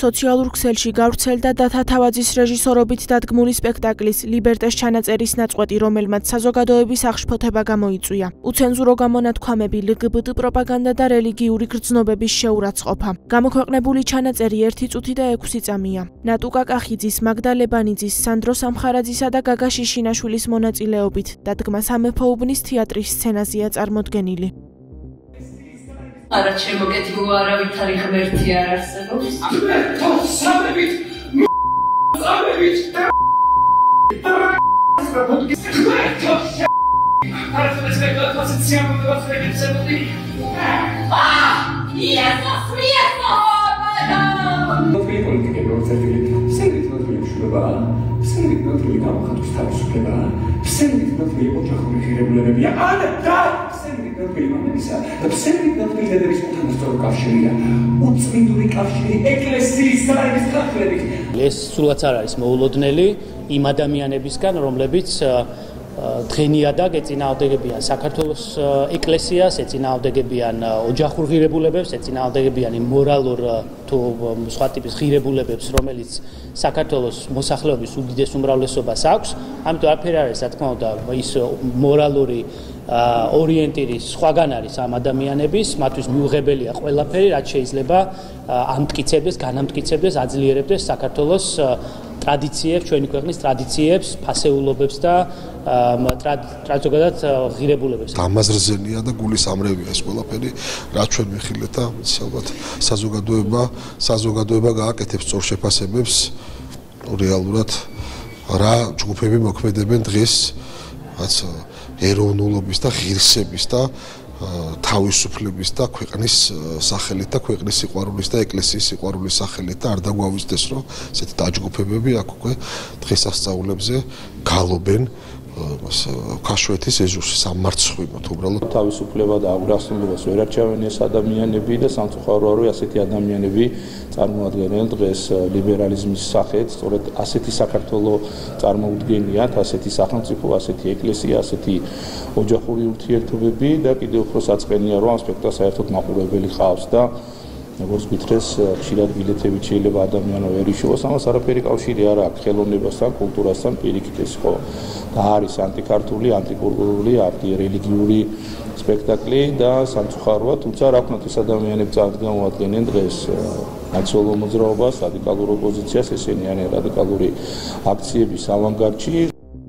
სოციალურ ქსელში გავრცელდა დათა თავაძის რეჟისორობით დადგმული სპექტაკლის ლიბერტეს ჩანაწერის ნაწყვეტი, რომელმაც საზოგადოების აღშფოთება გამოიწვია. უცენზურო გამონათქვამები, LGBT პროპაგანდა და რელიგიური გრძნობების შეურაცხყოფა. გამოქვეყნებული ჩანაწერი 1 წუთი და 6 წამია. ნატუკა კახიძის, მაგდა ლებანიძის, სანდრო სამხარაძისა და გაგა შიშინაშვილის მონაწილეობით დადგმა სამეფოუბნის თეატრის სცენაზეა წარმოდგენილი. არა შემოგეთმო არავითარი ღმერთი არ არსებობს. სამებით ეს სულაც არ არის მოულოდნელი იმ ადამიანებისგან, რომლებიც დღენიადაგ ეწინააღმდეგებიან საქართველოს ეკლესიას, ეწინააღმდეგებიან ოჯახურ ღირებულებებს, ეწინააღმდეგებიან იმ მორალურ თუ სხვა ტიპის ღირებულებებს, რომელიც საქართველოს მოსახლეობის უდიდეს უმრავლესობას აქვს. ამიტომ არაფერი არის, რა თქმა უნდა, ის მორალური ორიენტირის სხვაგან არის ამ ადამიანების, მათთვის მიუღებელია ყველაფერი, რაც შეიძლება ამტკიცებდეს, განამტკიცებდეს, აძლიერებდეს საქართველოს ტრადიციებს, ჩვენი ქვეყნის ტრადიციებს, ფასეულობებს და ზოგადად ღირებულებებს. დამაზრზენია და გულის ამრევია ეს ყველაფერი, რაც ჩვენ ვიხილეთ და ალბათ საზოგადოება გააკეთებს სწორ შეფასებებს, რეალურად რა ჯგუფები მოქმედებენ დღეს ეროვნულობის და ღირსების და თავისუფლების და ქვეყნის სახელით და ქვეყნის სიყვარულის და ეკლესიის სიყვარულის სახელით და არ დაგვავიწყდეს, რომ ესეთი დაჯგუფებები აქ უკვე დღესასწაულებზე გალობენ ქაშვეთის ეზოს სამარცხვინოთ უბრალოდ თავისუფლება და აღგრასნულობას ვერ არჩევენ ეს ადამიანები და სამწუხაროა რომ ასეთი ადამიანები წარმოადგენენ დღეს ლიბერალიზმის სახეთ, სწორედ ასეთი საქართველო წარმოუდგენიათ, ასეთი სახელმწიფო, ასეთი ეკლესია, ასეთი ოჯახური ურთიერთობები და კიდევ უფრო საწყენია რომ ამ სპექტაკლს საერთოდ მაყურებელი ყავს და როგორც გითხრეს, ხშირად ბილეთებით შეიძლება ადამიანო ვერ იშოვოს, ამას არაფერი კავშირი არ აქვს ხელოვნებასთან, კულტურასთან, პირიქით ეს ხო და არის ანტიქართული, ანტიკულტურული, ანტირელიგიური სპექტაკლი და სამწუხაროა, თუმცა რა ვქნათ ეს ადამიანები წარმოადგენენ დღეს ნაციონალურ მოძრაობას, რადიკალურ ოპოზიციას, ესენი არიან რადიკალური აქციების ავანგარდში,